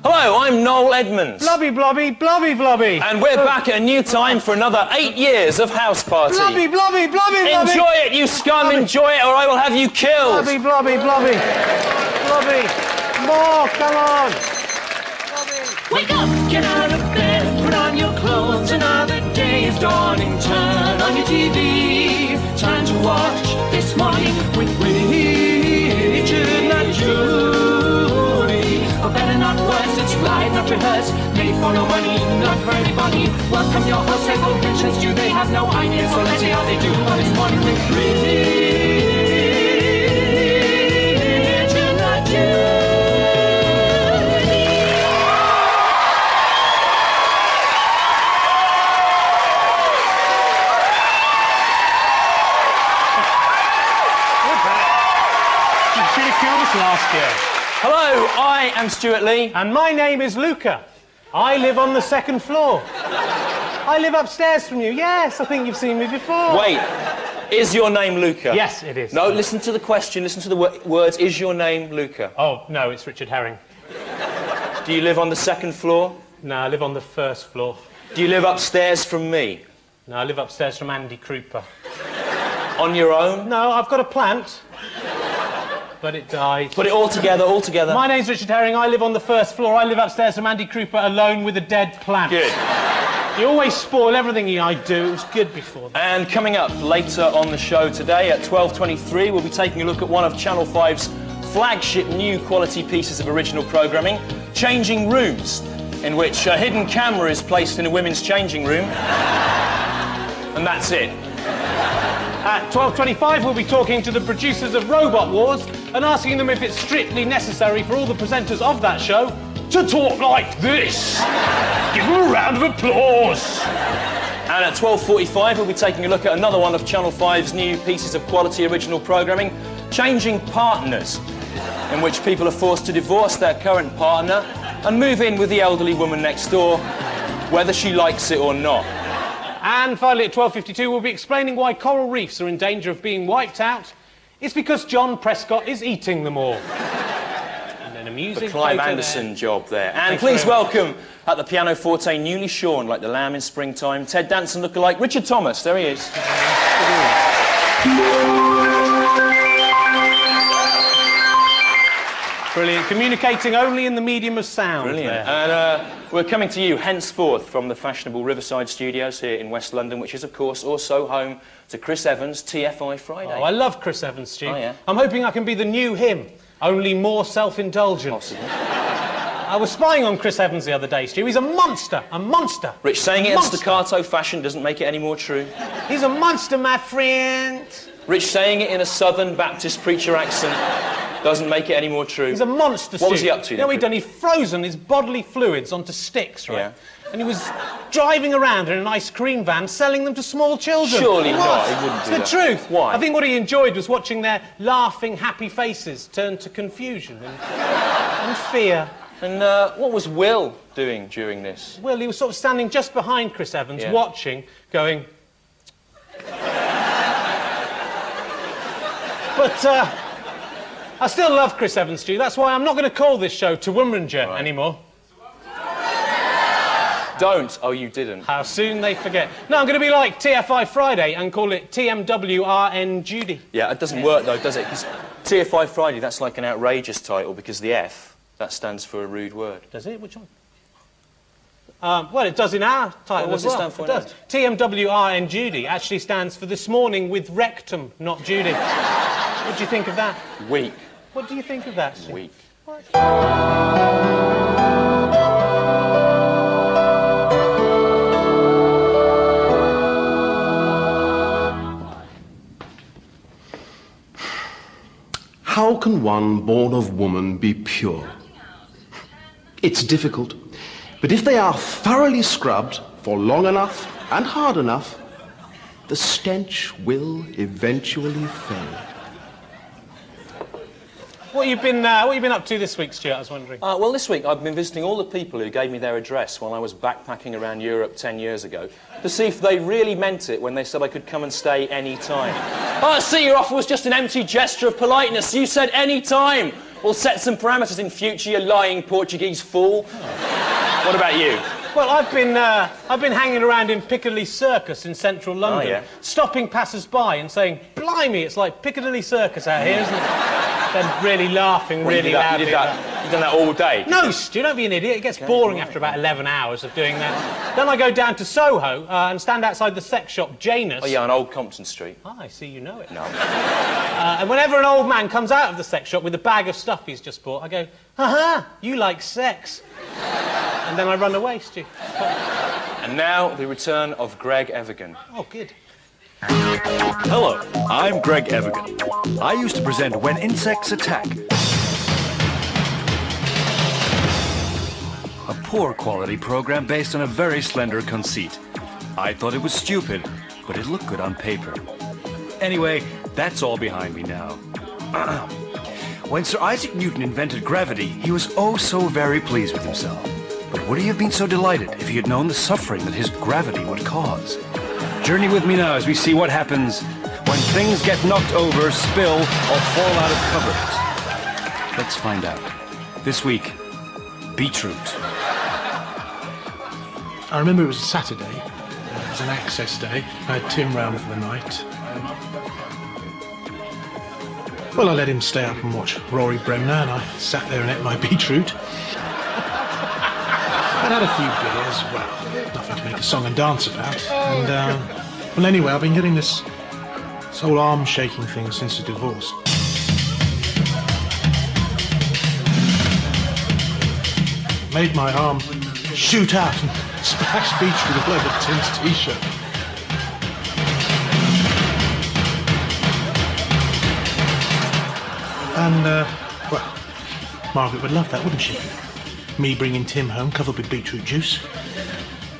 Hello, I'm Noel Edmonds. Blobby, blobby, blobby, blobby. And we're back at a new time for another 8 years of House Party. Blobby, blobby, blobby, blobby. Enjoy it, you scum, blobby. Enjoy it, or I will have you killed. Blobby, blobby, blobby. Blobby. More, come on. Blobby. Wake up, get out of bed, put on your clothes, another day is dawning. Turn on your TV, time to watch This Morning with Richard and Judy. Or better not worse, it's live, not rehearsed, made for no money, not for anybody. Welcome your hosts, they both mentions do, they have no idea, so let's see how they do on This Morning with Richard and Judy. Last year. Hello, I am Stewart Lee. And my name is Luca. I live on the second floor. I live upstairs from you. Yes, I think you've seen me before. Wait, is your name Luca? Yes, it is. No, listen to the question, listen to the words. Is your name Luca? Oh, no, it's Richard Herring. Do you live on the second floor? No, I live on the first floor. Do you live upstairs from me? No, I live upstairs from Andy Krupa. On your own? No, I've got a plant. But it died. Put it all together, all together. My name's Richard Herring. I live on the first floor. I live upstairs from Andy Krupa alone with a dead plant. Good. You always spoil everything I do. It was good before that. And coming up later on the show today at 12:23, we'll be taking a look at one of Channel 5's flagship new quality pieces of original programming, Changing Rooms, in which a hidden camera is placed in a women's changing room. And that's it. At 12:25, we'll be talking to the producers of Robot Wars and asking them if it's strictly necessary for all the presenters of that show to talk like this. Give them a round of applause. And at 12:45, we'll be taking a look at another one of Channel 5's new pieces of quality original programming, Changing Partners, in which people are forced to divorce their current partner and move in with the elderly woman next door, whether she likes it or not. And finally, at 12:52, we'll be explaining why coral reefs are in danger of being wiped out. It's because John Prescott is eating them all. And then a music The Clive photo Anderson there. job there. And Thanks please very welcome, at the pianoforte, newly shorn like the lamb in springtime, Ted Danson lookalike Richard Thomas. There he is. Brilliant. Communicating only in the medium of sound. Brilliant. There. And we're coming to you henceforth from the fashionable Riverside Studios here in West London, which is, of course, also home to Chris Evans' TFI Friday. Oh, I love Chris Evans, Stu. Oh, yeah? I'm hoping I can be the new him, only more self-indulgent. Possibly. I was spying on Chris Evans the other day, Stu. He's a monster, a monster. Rich, saying it in staccato fashion doesn't make it any more true. He's a monster, my friend. Rich, saying it in a Southern Baptist preacher accent doesn't make it any more true. He's a monster, Stu. What was he up to? You know what he'd done? He'd frozen his bodily fluids onto sticks, right? Yeah. And he was driving around in an ice cream van selling them to small children. Surely not, he wouldn't It's do the that. truth. Why? I think what he enjoyed was watching their laughing, happy faces turn to confusion and fear. And what was Will doing during this? Well, he was sort of standing just behind Chris Evans, Yeah. watching, going... But, I still love Chris Evans, Stu. That's why I'm not going to call this show Toowoomranja anymore. Don't. Oh, you didn't. How soon they forget. No, I'm going to be like TFI Friday and call it TMWRN Judy. Yeah, it doesn't work, though, does it? Because TFI Friday, that's like an outrageous title, because the F, that stands for a rude word. Does it? Which one? Well, it does in our title What does as it well. stand for It now? does. TMWRN Judy actually stands for This Morning with Rectum, not Judy. What do you think of that? Weak. What do you think of that, Stu? Weak. How can one born of woman be pure? It's difficult, but if they are thoroughly scrubbed for long enough and hard enough, the stench will eventually fade. What have you been up to this week, Stuart, I was wondering? Well, this week I've been visiting all the people who gave me their address while I was backpacking around Europe 10 years ago to see if they really meant it when they said I could come and stay any time. I see your offer was just an empty gesture of politeness. You said any time. Well, set some parameters in future, you lying Portuguese fool. What about you? Well, I've been hanging around in Piccadilly Circus in central London, yeah. stopping passers-by and saying, "Blimey, it's like Piccadilly Circus out here, isn't it?" Then really laughing really loudly. You've done that all day? No, Stu, don't be an idiot. It gets boring after about 11 hours of doing that. Then I go down to Soho and stand outside the sex shop Janus. Oh, yeah, on Old Compton Street. Ah, I see you know it. No. And whenever an old man comes out of the sex shop with a bag of stuff he's just bought, I go, "Ha-ha, you like sex." And then I run away, Stu. And now, the return of Greg Evigan. Oh, good. Hello, I'm Greg Evigan. I used to present When Insects Attack. A poor quality program based on a very slender conceit. I thought it was stupid, but it looked good on paper. Anyway, that's all behind me now. When Sir Isaac Newton invented gravity, he was oh so very pleased with himself. But would he have been so delighted if he had known the suffering that his gravity would cause? Journey with me now as we see what happens when things get knocked over, spill, or fall out of cupboards. Let's find out. This week, beetroot. I remember it was a Saturday. It was an access day. I had Tim round for the night. Well, I let him stay up and watch Rory Bremner, and I sat there and ate my beetroot. I'd had a few beers, well, nothing to make a song and dance about. And, well, anyway, I've been getting this whole arm-shaking thing since the divorce. Made my arm shoot out and splash beetroot all over Tim's T-shirt. And, well, Margaret would love that, wouldn't she? Me bringing Tim home covered with beetroot juice.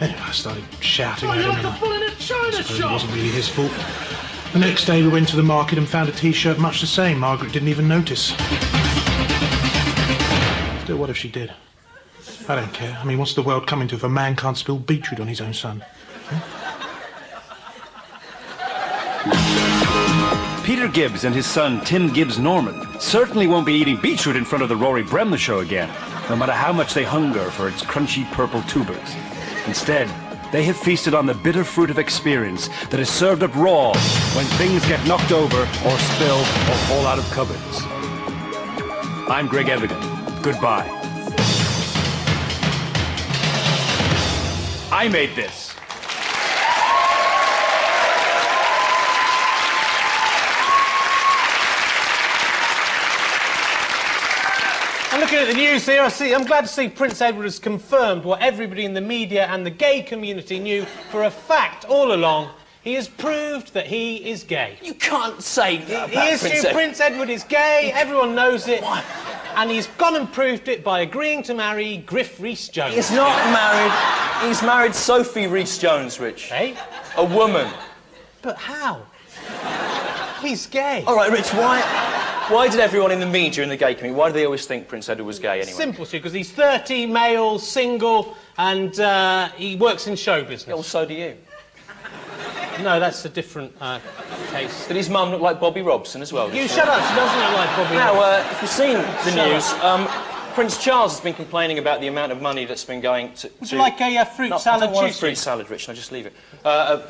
Anyway, I started shouting at him. Like a bull in a china It shop. wasn't really his fault. The next day we went to the market and found a T-shirt much the same. Margaret didn't even notice. Still, what if she did? I don't care. I mean, what's the world coming to if a man can't spill beetroot on his own son? Peter Gibbs and his son, Tim Gibbs Norman, certainly won't be eating beetroot in front of the Rory Bremner show again, no matter how much they hunger for its crunchy purple tubers. Instead, they have feasted on the bitter fruit of experience that is served up raw when things get knocked over or spill or fall out of cupboards. I'm Greg Evigan. Goodbye. I made this. I'm looking at the news here. I'm glad to see Prince Edward has confirmed what everybody in the media and the gay community knew for a fact all along. He has proved that he is gay. You can't say that He is Prince true. Prince Edward is gay. Everyone knows it. What? And he's gone and proved it by agreeing to marry Griff Rhys-Jones. He's not married. He's married Sophie Rhys-Jones, Rich. Eh? A woman. But how? He's gay. All right, Rich, why did everyone in the media and the gay community, why do they always think Prince Edward was gay anyway? Simple, Stu, because he's 30, male, single, and he works in show business. Yeah, well, so do you. No, that's a different case. Did his mum look like Bobby Robson as well? You shut up, she doesn't look like Bobby. Now, if you've seen the Shut news, Prince Charles has been complaining about the amount of money that's been going to... Would you like a fruit No, salad I don't want a Tuesday? fruit salad, Rich, I'll just leave it.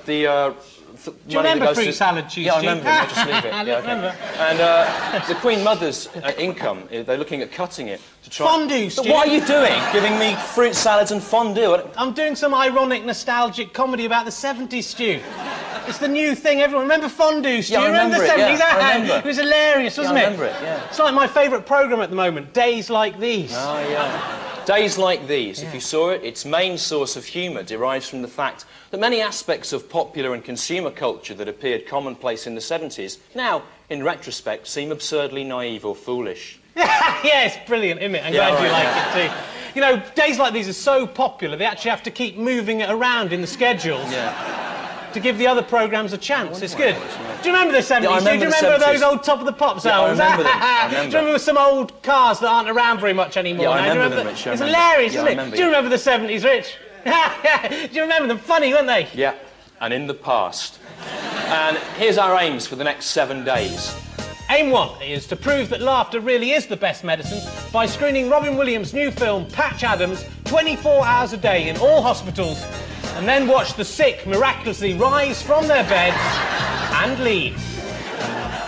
Do you remember fruit salad Tuesday? Yeah, I remember it, I'll just leave it. I Yeah, okay. remember. And the Queen Mother's income, they're looking at cutting it to try... Fondue, But Stu. what are you doing, giving me fruit salads and fondue? I'm doing some ironic, nostalgic comedy about the 70s, Stu. It's the new thing, everyone. Remember fondue, Stu? Yeah, I remember the it, 70s? yeah, I remember. It was hilarious, wasn't I it? remember it, yeah. It's like my favourite programme at the moment, Days Like These. Oh, yeah. Days like these, if you saw it, its main source of humour derives from the fact that many aspects of popular and consumer culture that appeared commonplace in the 70s now, in retrospect, seem absurdly naive or foolish. Yeah, it's brilliant, isn't it? I'm glad you right, like it too. You know, Days Like These are so popular, they actually have to keep moving it around in the schedules to give the other programmes a chance. It's good. Do you remember the 70s? Yeah, I Do you remember the remember 70s. those old Top of the Pops Yeah, I albums? remember them. I remember. Do you remember some old cars that aren't around very much anymore? Yeah, I now? Do you remember them, Rich, I It's remember. hilarious, Yeah, isn't I it? remember, Do you yeah. remember the 70s, Rich? Do you remember them? Funny, weren't they? Yeah, and in the past. And here's our aims for the next 7 days. Aim 1 is to prove that laughter really is the best medicine by screening Robin Williams' new film, Patch Adams, 24 hours a day in all hospitals, and then watch the sick miraculously rise from their beds and leave.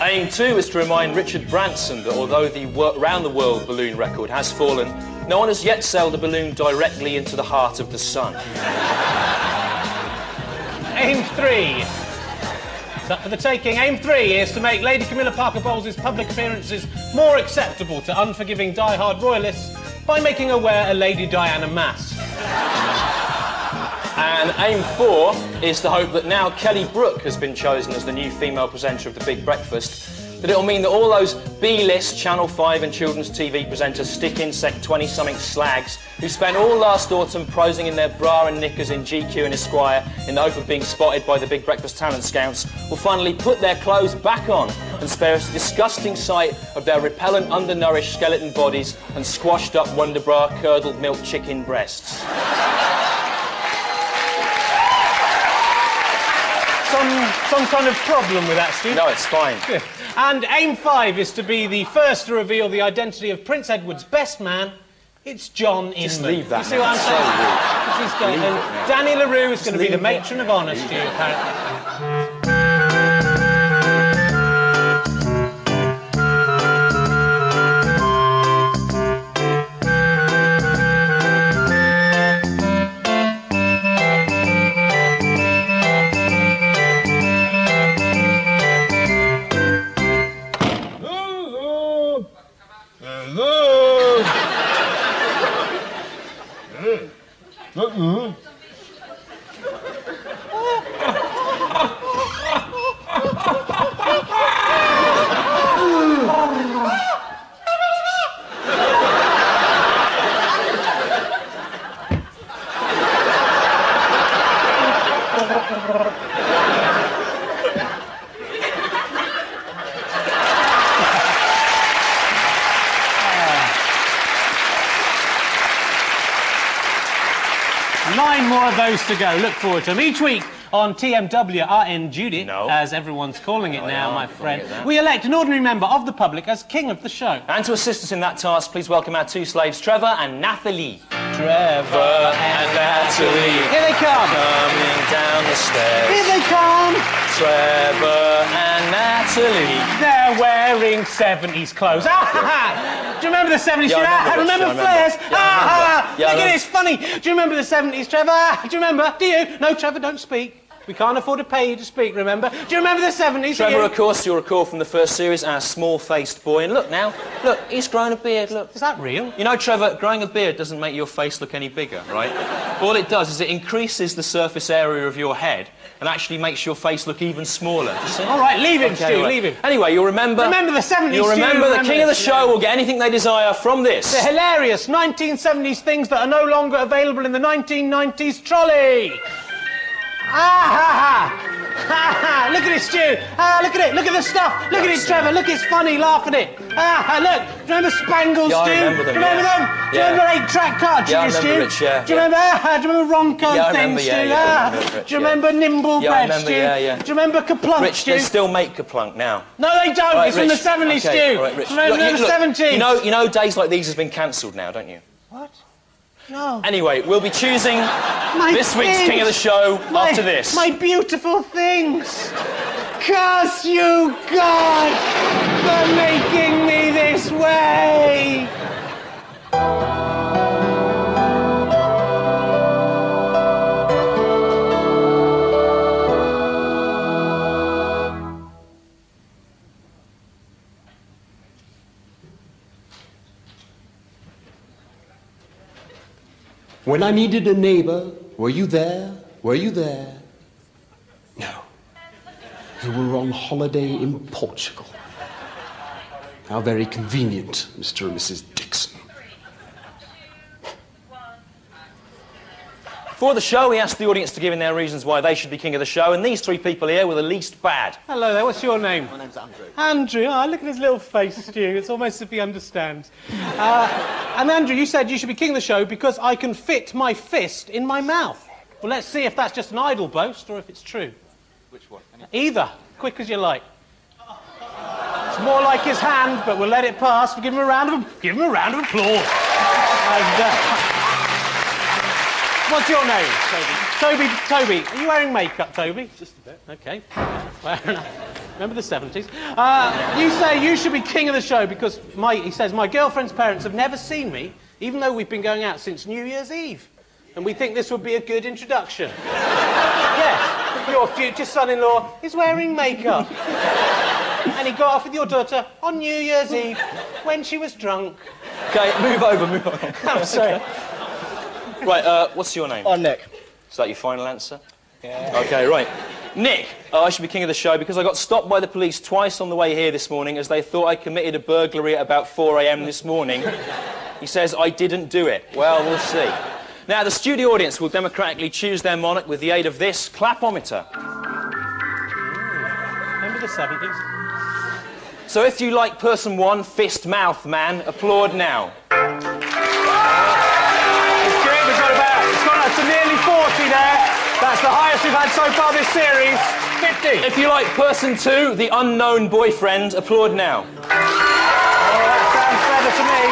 Aim 2 is to remind Richard Branson that although the round-the-world balloon record has fallen, no one has yet sailed a balloon directly into the heart of the sun. Aim 3. It's up for the taking. Aim 3 is to make Lady Camilla Parker Bowles' public appearances more acceptable to unforgiving die-hard royalists by making her wear a Lady Diana mask. And Aim 4 is to hope that now Kelly Brook has been chosen as the new female presenter of The Big Breakfast, that it'll mean that all those B-list Channel 5 and children's TV presenters stick-insect 20-something slags who spent all last autumn posing in their bra and knickers in GQ and Esquire in the hope of being spotted by the Big Breakfast talent scouts will finally put their clothes back on and spare us the disgusting sight of their repellent, undernourished skeleton bodies and squashed-up Wonder Bra curdled milk chicken breasts. Some kind of problem with that, Stu? No, it's fine. Good. And Aim 5 is to be the first to reveal the identity of Prince Edward's best man. It's John Inman. Just leave that. You see what I'm saying? And Danny LaRue is going to be the matron of honour, Stu, apparently. Nine more of those to go. Look forward to them. Each week on TMWRN Judy, as everyone's calling it now, my friend, we elect an ordinary member of the public as king of the show. And to assist us in that task, please welcome our two slaves, Trevor and Nathalie. Trevor and Nathalie. Here they come. Coming down the stairs. Here they come. Trevor and Nathalie. They're wearing 70s clothes. Ah, ha, ha. Do you remember the 70s? Yeah, I remember remember. flares? Yeah, Ah, ha. yeah, Look at it, it's funny. Do you remember the 70s, Trevor? Do you remember? Do you? No, Trevor, don't speak. We can't afford to pay you to speak, remember? Do you remember the 70s? Trevor, of course, you'll recall from the first series, our small-faced boy. And look now, look, he's grown a beard, look. Is that real? You know, Trevor, growing a beard doesn't make your face look any bigger, right? All it does is it increases the surface area of your head and actually makes your face look even smaller. Do you see? All right, leave him, Okay, Stu, right. leave him. Anyway, you'll remember... Remember the 70s, You'll remember Stu, the king of the show will get anything they desire from this. The hilarious 1970s things that are no longer available in the 1990s trolley. Ah, ha, ha. Ha, ha. Look at it, Stu. Ah, look at it. Look at the stuff. Look at it, Trevor. Look, it's funny. Laugh at it. Ah, ha, look. Do you remember Spangles, Yeah, I Stu? remember them, Do you remember yeah. them? Do you remember 8-track cartridges, Yeah, I remember Stu? Rich, yeah, Do you remember, do you remember Ronco Yeah, I things, remember, Stu? yeah, yeah, I remember Rich, Do you remember Nimble Yeah, I Bread, remember, Stu? yeah, yeah. Do you remember Kaplunk, Rich, Stu? they still make Kaplunk now. No, they don't. Right, it's from the Rich, 70s, okay, Stu. right, Rich. Remember Look, the look, 70s. You know days like these has been cancelled now, don't you? What? No. Anyway, we'll be choosing this week's things. King of the Show after this. My beautiful things. Curse you, God, for making me this way. When I needed a neighbor, were you there? Were you there? No. You were on holiday in Portugal. How very convenient, Mr. and Mrs. Dixon. For the show, we asked the audience to give in their reasons why they should be king of the show, and these three people here were the least bad. Hello there, what's your name? My name's Andrew. Andrew, oh, look at his little face, Stu. It's almost as if he understands. And Andrew, you said you should be king of the show because I can fit my fist in my mouth. Well, let's see if that's just an idle boast or if it's true. Which one? Either. Quick as you like. It's more like his hand, but we'll let it pass. Give him a round of applause. And, what's your name, Toby? Toby, are you wearing makeup, Toby? Just a bit. Okay. Fair enough. Remember the 70s? You say you should be king of the show because he says, my girlfriend's parents have never seen me, even though we've been going out since New Year's Eve. And we think this would be a good introduction. Yes, your future son-in-law is wearing makeup. And he got off with your daughter on New Year's Eve when she was drunk. OK, move over. I'm sorry. Right, what's your name? Nick. Is that your final answer? Yeah. OK, right. Nick, I should be king of the show because I got stopped by the police twice on the way here this morning as they thought I committed a burglary at about 4 a.m. this morning. He says I didn't do it. Well, we'll see. Now, the studio audience will democratically choose their monarch with the aid of this clapometer. Remember the 70s? So if you like person one, fist mouth man, applaud now. It's good, it's gone up to nearly 40 there. That's the highest we've had so far this series. 50. If you like person two, the unknown boyfriend, applaud now. Oh, that sounds better to me.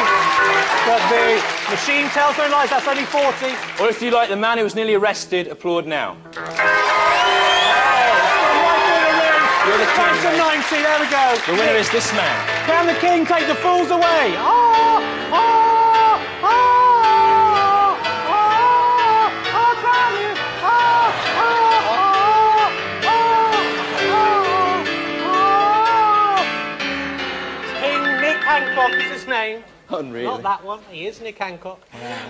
But the machine tells no lies, that's only 40. Or if you like the man who was nearly arrested, applaud now. You're the king. To 90, there we go. The winner is this man. Can the king take the fools away? King Nick Hancock is his name. Unreal. Not that one. He is Nick Hancock.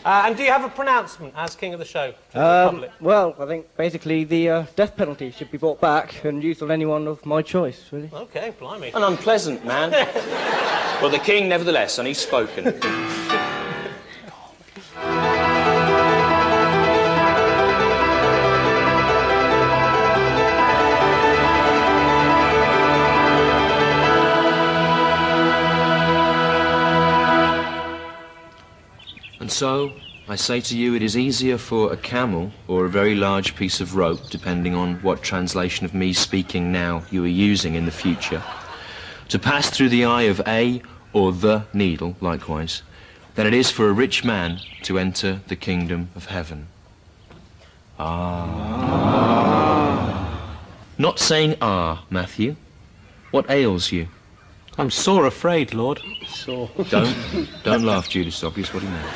And do you have a pronouncement as king of the show? To the public? Well, I think basically the death penalty should be brought back and used on anyone of my choice, really. OK, blimey. An unpleasant man. Well, the king, nevertheless, and he's spoken. And so, I say to you, it is easier for a camel or a very large piece of rope, depending on what translation of me speaking now you are using in the future, to pass through the eye of a or the needle, likewise, than it is for a rich man to enter the kingdom of heaven. Not saying Matthew. What ails you? I'm sore afraid, Lord. So, Don't laugh, Judy. Obvious what he meant.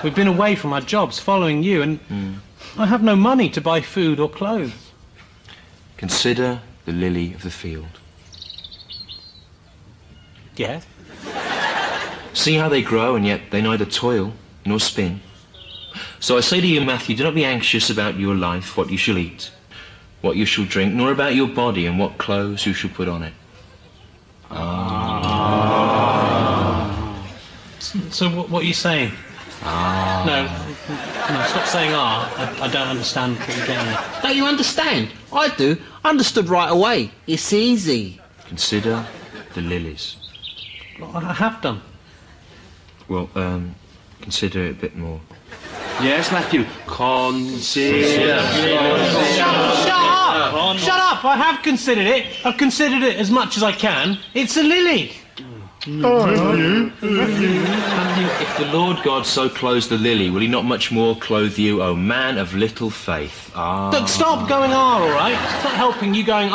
we've been away from our jobs following you, and I have no money to buy food or clothes. Consider the lily of the field. Yes? See how they grow, and yet they neither toil nor spin. So I say to you, Matthew, do not be anxious about your life, what you shall eat, what you shall drink, nor about your body and what clothes you shall put on it. So what are you saying? No, stop saying I don't understand what you're getting at. Don't you understand? I do. Understood right away. It's easy. Consider the lilies. I have done. Well, consider it a bit more. Yes, Matthew. Consider. Shut up! I have considered it. I've considered it as much as I can. It's a lily. Matthew, if the Lord God so clothes the lily, will he not much more clothe you, O man of little faith? Look, stop going all right? It's not helping you going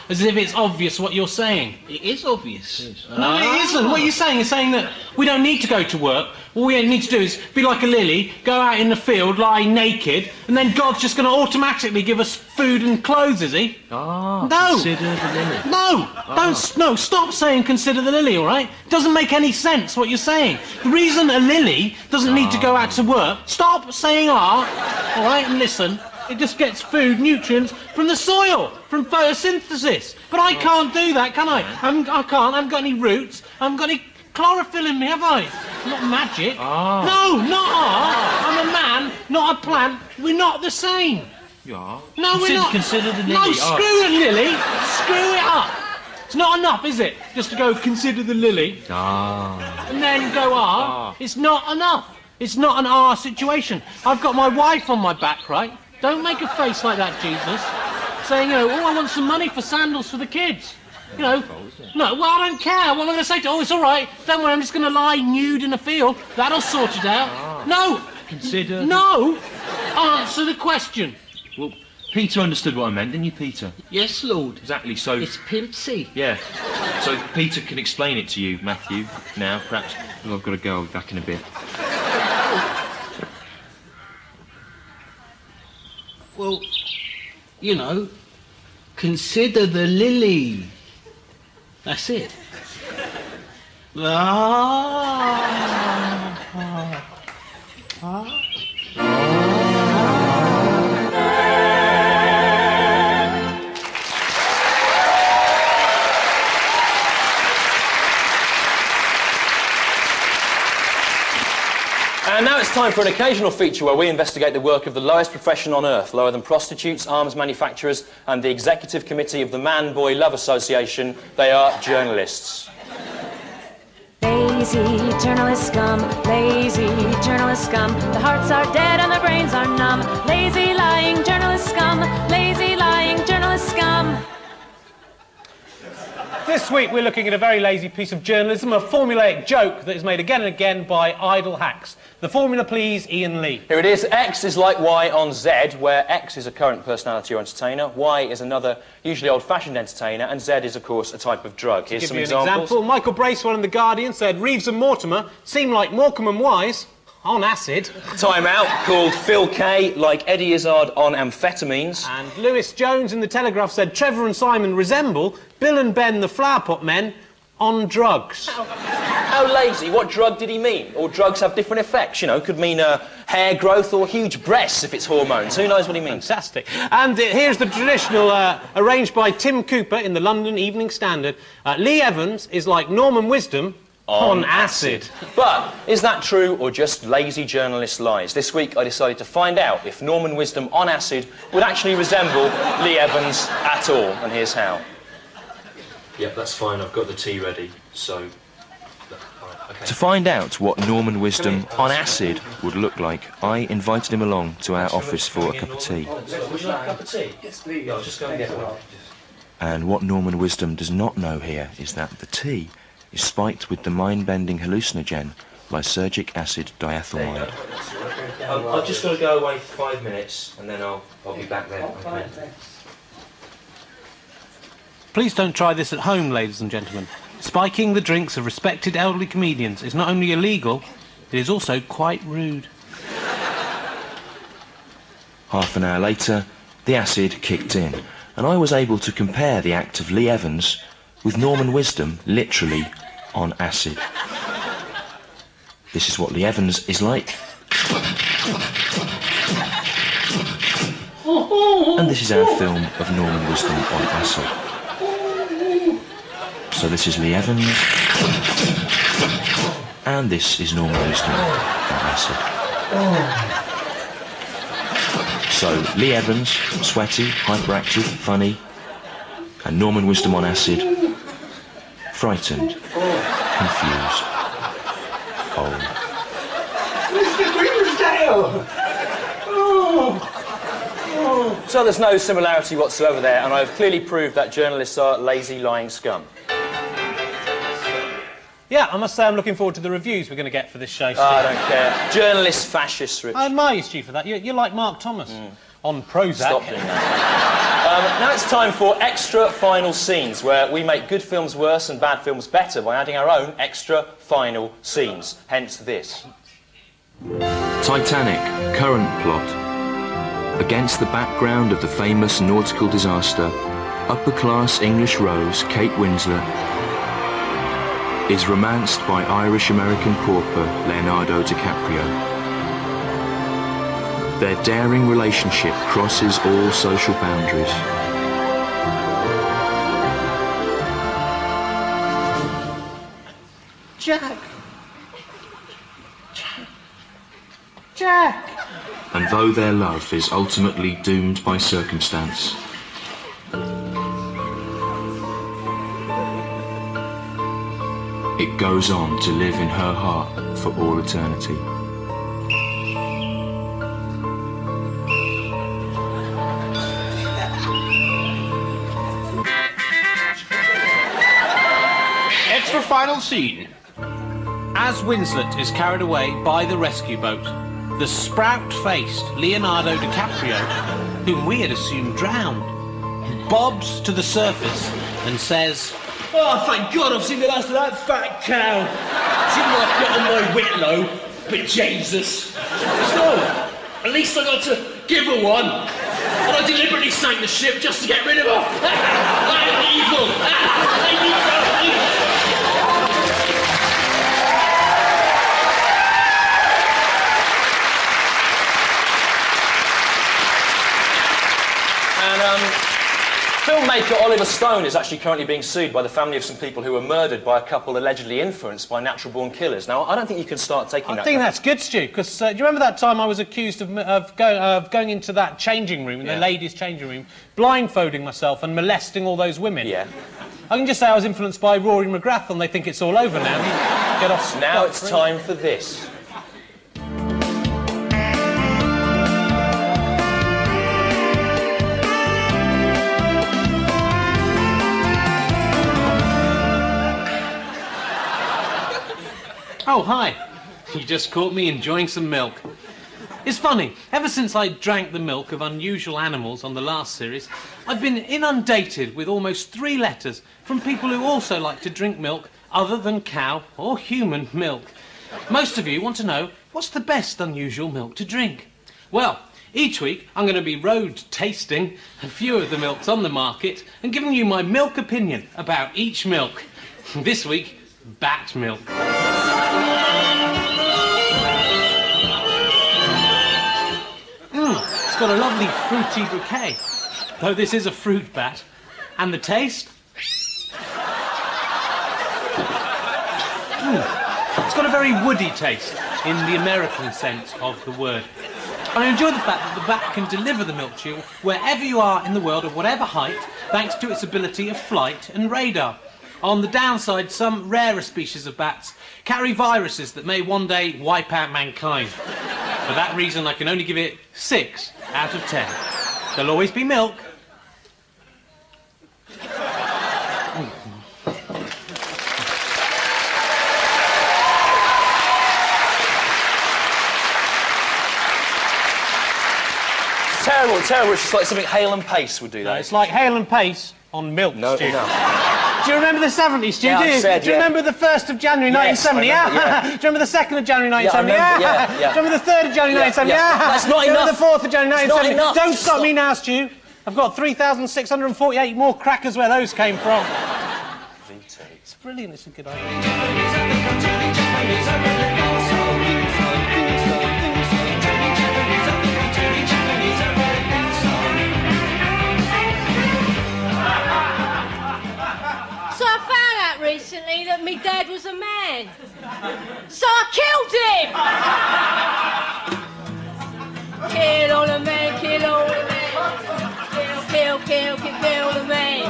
as if it's obvious what you're saying. It is obvious. No, it isn't. What you're saying is saying that we don't need to go to work. All we need to do is be like a lily, go out in the field, lie naked, and then God's just going to automatically give us food and clothes, is he? No. Consider the lily. No, stop saying consider the lily, all right? It doesn't make any sense what you're saying. The reason a lily doesn't need to go out to work, stop saying all right, and listen. It just gets food, nutrients from the soil, from photosynthesis. But I can't do that, can I? I can't. I haven't got any roots. I haven't got any chlorophyll in me, have I? Not magic. No, not I'm a man, not a plant. We're not the same. Yeah. No, we're not. Consider the lily. No, screw the lily. Screw it up. It's not enough, is it? Just to go consider the lily. And then go It's not enough. It's not an situation. I've got my wife on my back, right? Don't make a face like that, Jesus. Saying, I want some money for sandals for the kids. You know, no, well, I don't care. What am I going to say to you? Oh, it's all right. Don't worry, I'm just going to lie nude in a field. That'll sort it out. No. Consider... No. Answer the question. Well, Peter understood what I meant, didn't you, Peter? Yes, Lord. Exactly, so... It's Pimpsy. Yeah. So Peter can explain it to you, Matthew, now, perhaps. Well, I've got to go. I'll be back in a bit. Well, you know, consider the lily. That's it. And now it's time for an occasional feature where we investigate the work of the lowest profession on earth, lower than prostitutes, arms manufacturers and the Executive Committee of the Man-Boy Love Association. They are journalists. Lazy journalist scum, lazy journalist scum. The hearts are dead and the brains are numb. Lazy lying journalist scum, lazy lying journalist scum. This week we're looking at a very lazy piece of journalism, a formulaic joke that is made again and again by idle hacks. The formula, please, Ian Lee. Here it is. X is like Y on Z, where X is a current personality or entertainer, Y is another, usually old-fashioned entertainer, and Z is, of course, a type of drug. Here's some examples. Michael Bracewell in The Guardian said, Reeves and Mortimer seem like Morecambe and Wise on acid. Time Out called Phil Kay like Eddie Izzard on amphetamines. And Lewis Jones in The Telegraph said, Trevor and Simon resemble Bill and Ben the Flower Pot Men on drugs. How lazy? What drug did he mean? All drugs have different effects, you know. Could mean hair growth or huge breasts if it's hormones. Who knows what he means? Fantastic. And here's the traditional, arranged by Tim Cooper in the London Evening Standard. Lee Evans is like Norman Wisdom on acid. But is that true or just lazy journalist lies? This week I decided to find out if Norman Wisdom on acid would actually resemble Lee Evans at all. And here's how. Yep, that's fine. I've got the tea ready, so... Okay. To find out what Norman Wisdom on acid would look like, I invited him along to our office for a cup of tea. Would you like a cup of tea? Yes, please. I'll just go and get one. And what Norman Wisdom does not know here is that the tea is spiked with the mind-bending hallucinogen lysergic acid diethylmide. I've just got to go away for 5 minutes, and then I'll be back then. Okay. Please don't try this at home, ladies and gentlemen. Spiking the drinks of respected elderly comedians is not only illegal, it is also quite rude. Half an hour later, the acid kicked in, and I was able to compare the act of Lee Evans with Norman Wisdom literally on acid. This is what Lee Evans is like. And this is our film of Norman Wisdom on acid. So this is Lee Evans, and this is Norman Wisdom on acid. So Lee Evans, sweaty, hyperactive, funny, and Norman Wisdom on acid, frightened, confused, old. Mr. Grimsdale! So there's no similarity whatsoever there, and I've clearly proved that journalists are lazy, lying scum. Yeah, I must say I'm looking forward to the reviews we're going to get for this show. Oh, I don't care. Journalists, fascists, Rich. I admire you, Stu, for that. You're like Mark Thomas on Prozac. Stop doing that. Now it's time for extra final scenes, where we make good films worse and bad films better by adding our own extra final scenes. Hence this. Titanic, current plot. Against the background of the famous nautical disaster, upper-class English rose, Kate Winslet, is romanced by Irish-American pauper Leonardo DiCaprio. Their daring relationship crosses all social boundaries. Jack! Jack! And though their love is ultimately doomed by circumstance, it goes on to live in her heart for all eternity. final scene. As Winslet is carried away by the rescue boat, the sprout-faced Leonardo DiCaprio, whom we had assumed drowned, bobs to the surface and says, "Oh, thank God I've seen the last of that fat cow. Didn't like get on my whitlow, but Jesus. Still, at least I got to give her one. And I deliberately sank the ship just to get rid of her. I'm evil. I'm evil. Filmmaker Oliver Stone is actually currently being sued by the family of some people who were murdered by a couple allegedly influenced by natural-born killers. Now, I don't think you can start taking that... I think that's good, Stu, because do you remember that time I was accused of going into that changing room, the ladies' changing room, blindfolding myself and molesting all those women? Yeah. I can just say I was influenced by Rory McGrath and they think it's all over now. Get off. Now it's time for this. "Oh, hi. You just caught me enjoying some milk." It's funny, ever since I drank the milk of unusual animals on the last series, I've been inundated with almost 3 letters from people who also like to drink milk other than cow or human milk. Most of you want to know what's the best unusual milk to drink. Well, each week I'm going to be road tasting a few of the milks on the market and giving you my milk opinion about each milk. This week, bat milk. It's got a lovely fruity bouquet, though this is a fruit bat. And the taste? It's got a very woody taste, in the American sense of the word. I enjoy the fact that the bat can deliver the milk to you wherever you are in the world of whatever height, thanks to its ability of flight and radar. On the downside, some rarer species of bats carry viruses that may one day wipe out mankind. For that reason, I can only give it 6 out of 10. There'll always be milk. Terrible, terrible. It's just like something Hale and Pace would do that. No, it's like Hale and Pace on milk, No, Stu. no. Do you remember the 70s, Stu? Yeah, do you? I said, Do you remember the 1st of January, Yes, 1970? I remember, yeah. Do you remember the 2nd of January, 1970? Yeah, I remember, yeah. Do you remember the 3rd of January, 1970? Yeah. That's not Do you remember enough. the 4th of January, It's not 1970? enough. Don't stop me now, Stu. I've got 3,648 more crackers where those came from. It's brilliant, it's a good idea. So I found out recently that my dad was a man. So I killed him! Kill all the men, kill all the men. Kill the man. Kill all the men,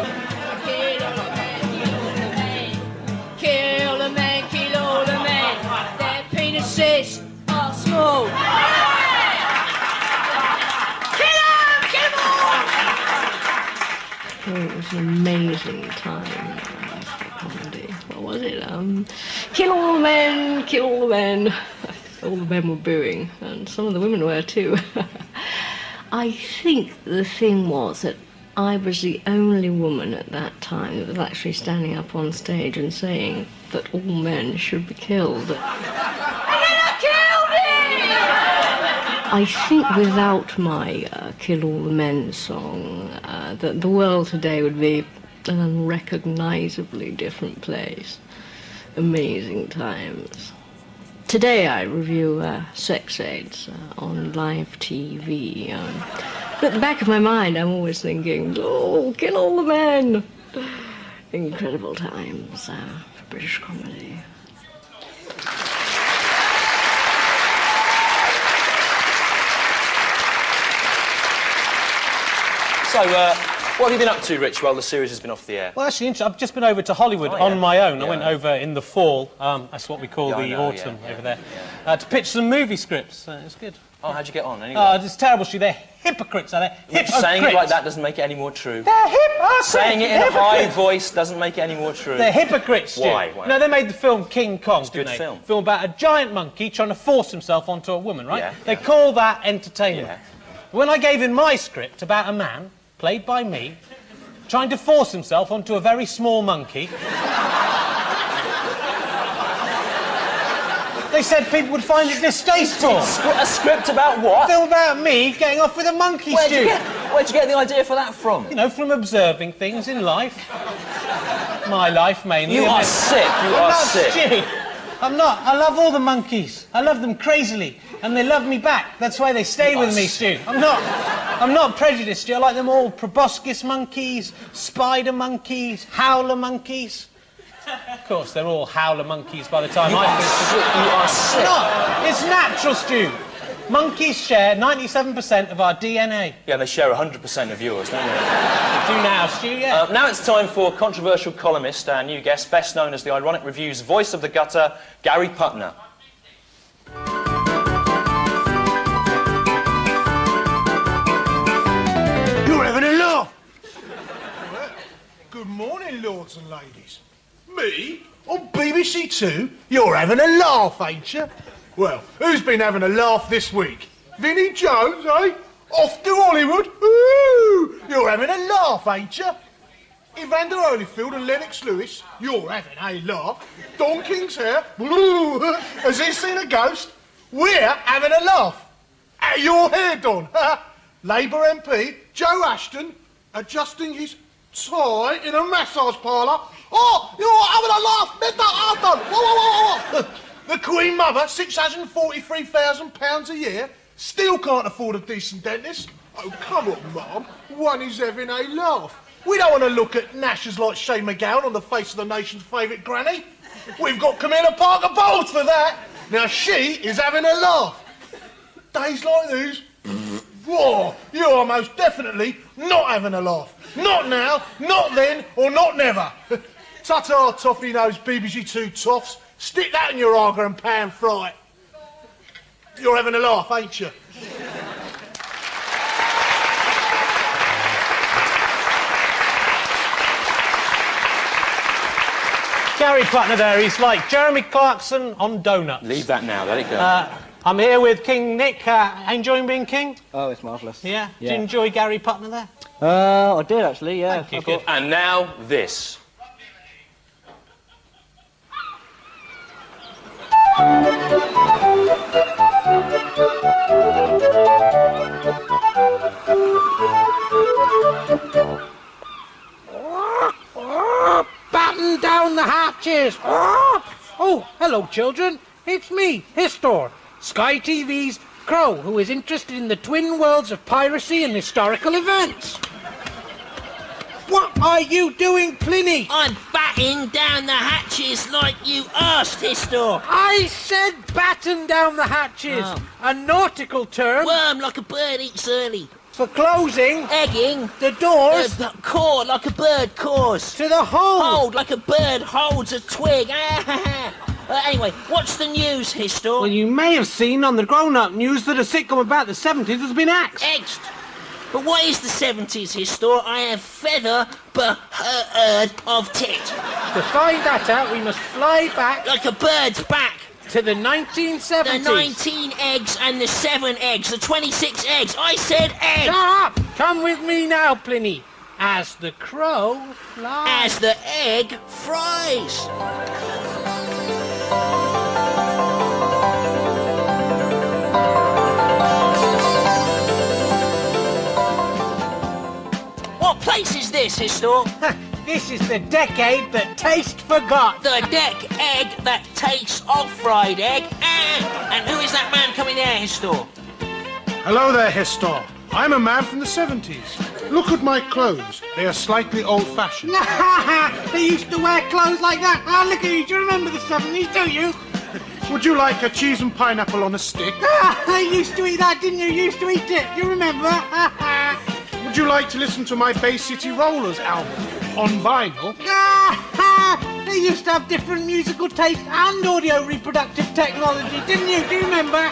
kill all the men. Kill the men, kill all the men. Their penises are small. Kill them all! Oh, it was an amazing time. What was it? Kill all the men, kill all the men. All the men were booing, and some of the women were too. I think the thing was that I was the only woman at that time that was actually standing up on stage and saying that all men should be killed. And then I killed him! I think without my Kill All the Men song, that the world today would be an unrecognisably different place. Amazing times. Today I review sex aids on live TV. At the back of my mind I'm always thinking, oh, kill all the men! Incredible times for British comedy. So, What have you been up to, Rich, while the series has been off the air? Well, actually, I've just been over to Hollywood on my own. I went over in the fall, that's what we call the autumn over there, to pitch some movie scripts. It was good. Oh, how'd you get on, anyway? Oh, it's terrible, Stu. They're hypocrites, are they? Hypocrites. Saying it like that doesn't make it any more true. They're hypocrites. Saying it in a high voice doesn't make it any more true. They're hypocrites, Stu. Why? You know, they made the film King Kong, It's a good film. Film about a giant monkey trying to force himself onto a woman, right? Yeah, they call that entertainment. When I gave in my script about a man, played by me, trying to force himself onto a very small monkey... They said people would find it distasteful. A script about what? A film about me getting off with a monkey, Stu. Where'd you get the idea for that from? You know, from observing things in life. My life, mainly. You are sick. You are sick. Stu. I'm not. I love all the monkeys. I love them crazily. And they love me back. That's why they stay with me, Stu. I'm not prejudiced, Stu. I like them all. Proboscis monkeys, spider monkeys, howler monkeys. Of course, they're all howler monkeys by the time I finish. You are sick. No, it's natural, Stu. Monkeys share 97% of our DNA. Yeah, they share 100% of yours, don't they? They do now, Stu, yeah. Now it's time for controversial columnist, our new guest, best known as the Ironic Review's voice of the gutter, Gary Putner. You're having a laugh. Good morning, lords and ladies. Me? On BBC Two? You're having a laugh, ain't you? Well, who's been having a laugh this week? Vinnie Jones, eh? Off to Hollywood? Ooh! You're having a laugh, ain't you? Evander Holyfield and Lennox Lewis, you're having a laugh. Don King's hair, has he seen a ghost? We're having a laugh. At your hair, Don. Labour MP, Joe Ashton, adjusting his tie in a massage parlour. Oh, you're having a laugh, Mr. Ashton. Whoa, whoa, whoa, whoa. The Queen Mother, £643,000 a year, still can't afford a decent dentist. Oh, come on, Mum. One is having a laugh. We don't want to look at gnashers like Shane McGowan on the face of the nation's favourite granny. We've got Camilla Parker Bowles for that. Now, she is having a laugh. Days like these, whoa, you are most definitely not having a laugh. Not now, not then, or not never. Ta-ta, toffee-nosed BBC Two toffs. Stick that in your Arga and pan fry it. You're having a laugh, ain't you? Gary Putner there, he's like Jeremy Clarkson on donuts. Leave that now, let it go. I'm here with King Nick. Enjoying being king? Oh, it's marvellous. Yeah? Did you enjoy Gary Putner there? I did, actually, yeah. Thank you. And now, this. Batten down the hatches! Oh, hello, children. It's me, Histor, Sky TV's Crow, who is interested in the twin worlds of piracy and historical events. What are you doing, Pliny? I'm batting down the hatches like you asked, Histor. I said batten down the hatches, a nautical term. Worm like a bird eats early. For closing. Egging. The doors. Caw like a bird caws. To the hold. Hold like a bird holds a twig. Anyway, what's the news, Histor? Well, you may have seen on the grown-up news that a sitcom about the 70s has been axed. Axed? But what is the 70s, Histor? I have feather, but heard of tit. To find that out, we must fly back... Like a bird's back. To the 1970s. The 19 eggs and the 7 eggs, the 26 eggs. I said egg. Shut up! Come with me now, Pliny. As the crow flies. As the egg fries. What place is this, Histor? This is the decade that taste forgot. The egg that tastes of fried egg. And who is that man coming there, Histor? Hello there, Histor. I'm a man from the 70s. Look at my clothes. They are slightly old-fashioned. They used to wear clothes like that. Oh, look at you. Do you remember the 70s, do you? Would you like a cheese and pineapple on a stick? You used to eat that, didn't you? You used to eat it. Do you remember? Would you like to listen to my Bay City Rollers album on vinyl? They used to have different musical taste and audio reproductive technology, didn't you? Do you remember?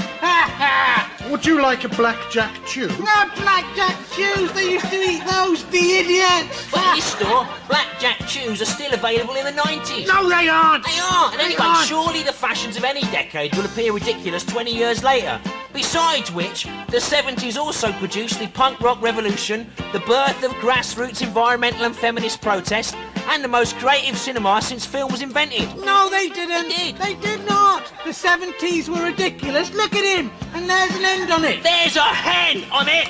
Would you like a blackjack chew? No, blackjack chews. They used to eat those, the idiots. But at this store, blackjack chews are still available in the 90s. No, they aren't. They aren't. And They anyway, aren't. surely the fashions of any decade will appear ridiculous 20 years later. Besides which, the 70s also produced the punk rock revolution, the birth of grassroots environmental and feminist protest, and the most creative cinema since film was invented. No, they didn't. They did not. The 70s were ridiculous. Look at him. And there's an end on it. There's a hen on it.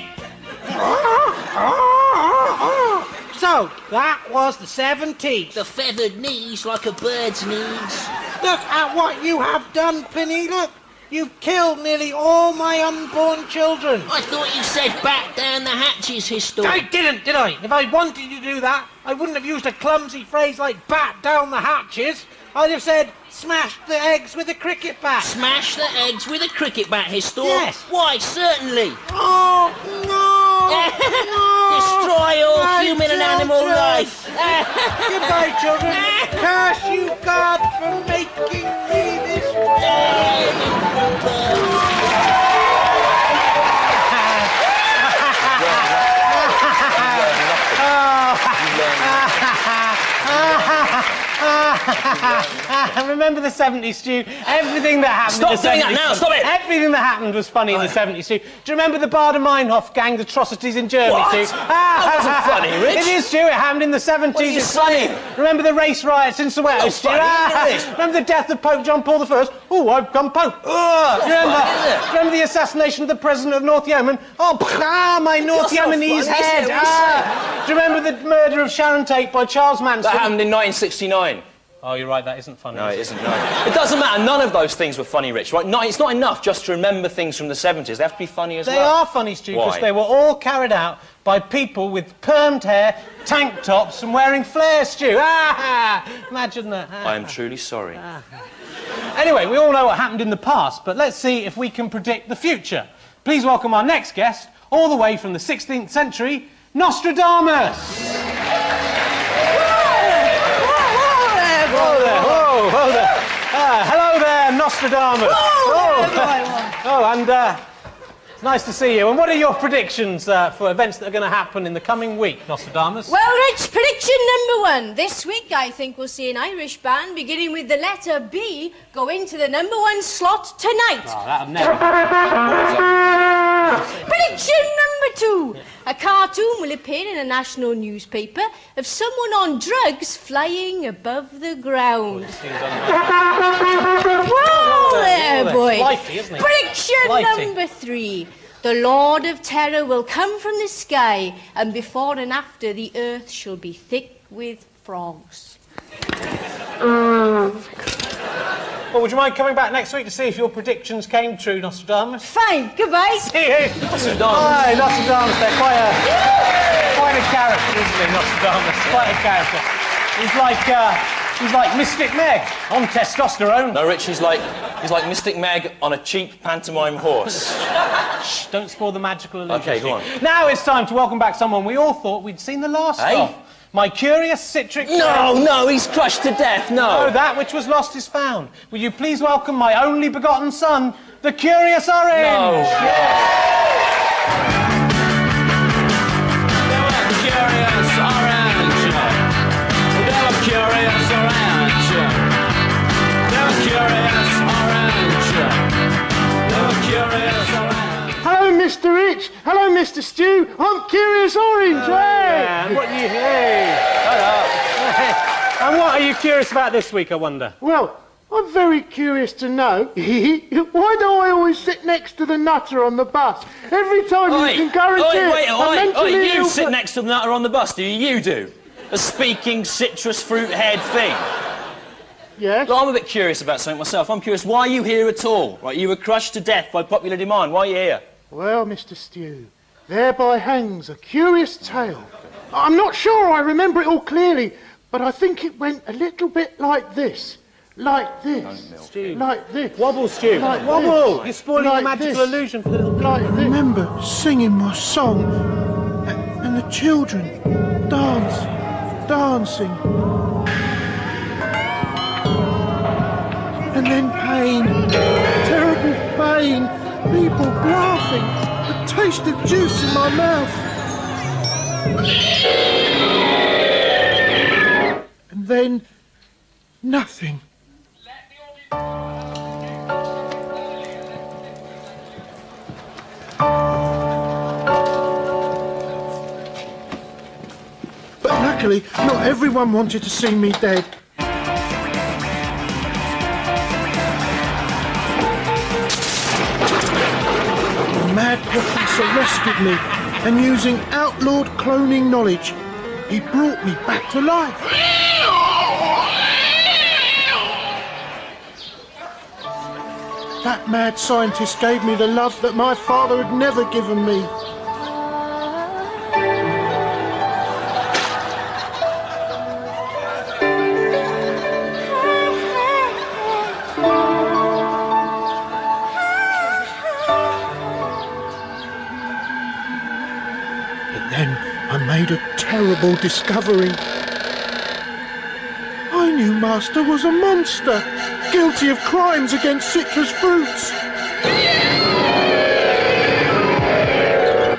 So, that was the 70s. The feathered knees like a bird's knees. Look at what you have done, Pinny. Look. You've killed nearly all my unborn children. I thought you said back down the hatches, Histor. I didn't, did I? If I wanted to do that, I wouldn't have used a clumsy phrase like bat down the hatches. I'd have said smash the eggs with a cricket bat. Smash the eggs with a cricket bat, Histor? Yes. Why, certainly. Oh, no. Destroy all My human and animal children. life. Goodbye, children. Curse you, God, for making me this way. Remember the 70s, Stu? Everything that happened Stop in the 70s... doing that now, stop it! Everything that happened was funny in the 70s, Stu. Do you remember the Bader-Meinhof gang's atrocities in Germany, What? Stu? That wasn't funny, Rich. It is, Stu. It happened in the 70s. What are you It's funny. saying? Remember the race riots in Soweto, Not Stu? funny, is it? Remember the death of Pope John Paul I? Oh, I've become Pope. Do you remember? funny, is it? Do you remember the assassination of the president of North Yemen? Oh, my North That's not Yemenese funny, is head. it? What are you Do you remember the murder of Sharon Tate by Charles Manson? That happened in 1969. Oh, you're right, that isn't funny. No, it isn't, no. It doesn't matter, none of those things were funny, Rich, right? No, it's not enough just to remember things from the 70s. They have to be funny as They well. are funny, Stu, because Why? they were all carried out by people with permed hair, tank tops, and wearing flares, Stu. Imagine that. I am truly sorry. Anyway, we all know what happened in the past, but let's see if we can predict the future. Please welcome our next guest, all the way from the 16th century, Nostradamus. Whoa there. Hello there, Nostradamus. And it's nice to see you. And what are your predictions for events that are going to happen in the coming week, Nostradamus? Well, Rich, prediction number one. This week, I think we'll see an Irish band beginning with the letter B go into the number one slot tonight. Oh, that'll never... Prediction number two. A cartoon will appear in a national newspaper of someone on drugs flying above the ground. Whoa there, boy. Flighty, isn't he? Prediction Flighty. number three. The Lord of Terror will come from the sky, and before and after the earth shall be thick with frogs. Well, would you mind coming back next week to see if your predictions came true, Nostradamus? Fine, goodbye. See you. Hi, Nostradamus. They're quite a character, isn't he, Nostradamus? Quite a character. He's like Mystic Meg on testosterone. No, Rich, he's like Mystic Meg on a cheap pantomime horse. Shh, don't spoil the magical illusion. Okay, go on. Now it's time to welcome back someone we all thought we'd seen the last Hey? of. My curious citric... No, he's crushed to death, no. No, that which was lost is found. Will you please welcome my only begotten son, the Curious Orange? No. Curious Orange. They were curious orange. They were curious orange. They were curious orange. Hello, Mr. Rich. Hello, Mr. Stew. I'm Curious Orange. Yeah, what you... Hey. And what are you curious about this week, I wonder? Well, I'm very curious to know why do I always sit next to the nutter on the bus? Every time you can guarantee You sit next to the nutter on the bus, do you? You do. A speaking citrus fruit head thing. Yes? Well, I'm a bit curious about something myself. I'm curious, why are you here at all? Right, you were crushed to death by popular demand. Why are you here? Well, Mr. Stew, thereby hangs a curious tale. I'm not sure I remember it all clearly, but I think it went a little bit like this. Like this. Stew. Like this. Wobble, Stu. Like Wobble. this. You're spoiling Like the magical this. illusion for the little... Like this. I remember singing my song, and the children, dancing. And then pain, terrible pain, people laughing, the taste of juice in my mouth. And then nothing. But luckily, not everyone wanted to see me dead. The mad professor rescued me, and using outlawed cloning knowledge, he brought me back to life. That mad scientist gave me the love that my father had never given me. But then I made a terrible discovery. I knew Master was a monster, guilty of crimes against citrus fruits.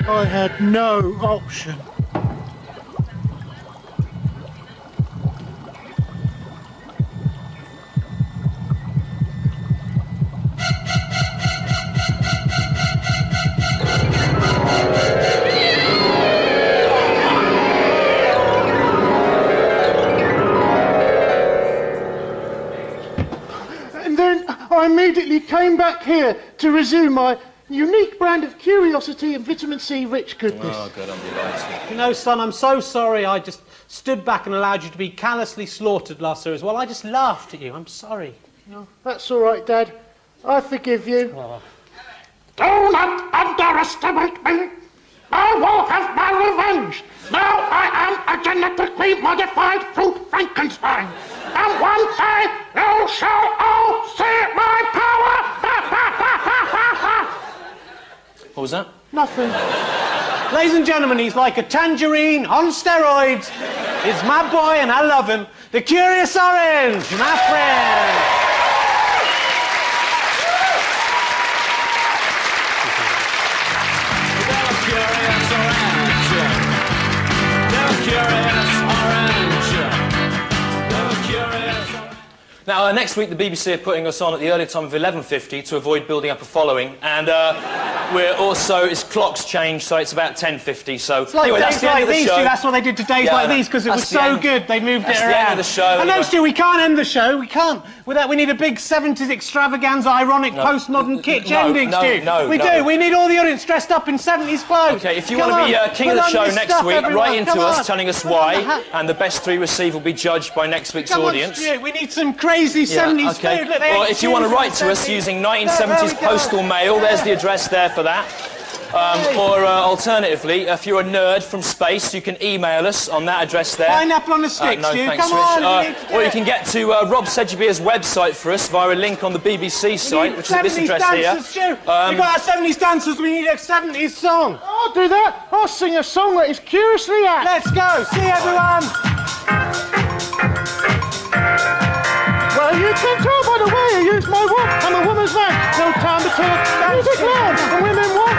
I had no option. I immediately came back here to resume my unique brand of curiosity and vitamin C rich goodness. Oh, God, I'm delighted. You know, son, I'm so sorry I just stood back and allowed you to be callously slaughtered last year as well. I just laughed at you. I'm sorry. No, that's all right, Dad. I forgive you. Oh. Do not underestimate me. I will have my revenge. Now I am a genetically modified fruit Frankenstein. And one day you shall all see my power! What was that? Nothing. Ladies and gentlemen, he's like a tangerine on steroids. He's my boy and I love him. The Curious Orange, my friend. Now, next week the BBC are putting us on at the early time of 11:50 to avoid building up a following, and we're also, its clock's changed, so it's about 10:50, so... It's like anyway, that's days the end like of the these, show. Stu, that's what they did to days Yeah, like I know. these, because it That's was the so end. good, they moved That's it the around. end of the show. I know, Anyway. Stu, we can't end the show, we can't. We need a big 70s extravaganza, ironic, postmodern kitsch ending, Stu. We do, we need all the audience dressed up in 70s clothes. Okay, if you Come want to be on, king of the put on show your next stuff, week, everyone, write into come us on. telling us Put on the why, hat. and the best three received will be judged by next week's Come audience. on, Stu, we need some crazy 70s okay. food. Look, Or if you want to write to us using 1970s postal mail, there's the address there for that. Or alternatively, if you're a nerd from space, you can email us on that address there. Pineapple on a stick, no, Stu, thanks, come on. Rich. Or you can get to Rob Sedgebeer's website for us via a link on the BBC site, which is at this address dancers, here. Stu. We've got our 70s dancers, we need a 70s song. I'll do that. I'll sing a song that is curiously apt. Let's go. See you, everyone. Well, you can tell by the way I use my walk. I'm a woman's man. No time to talk. Music loud and women walk.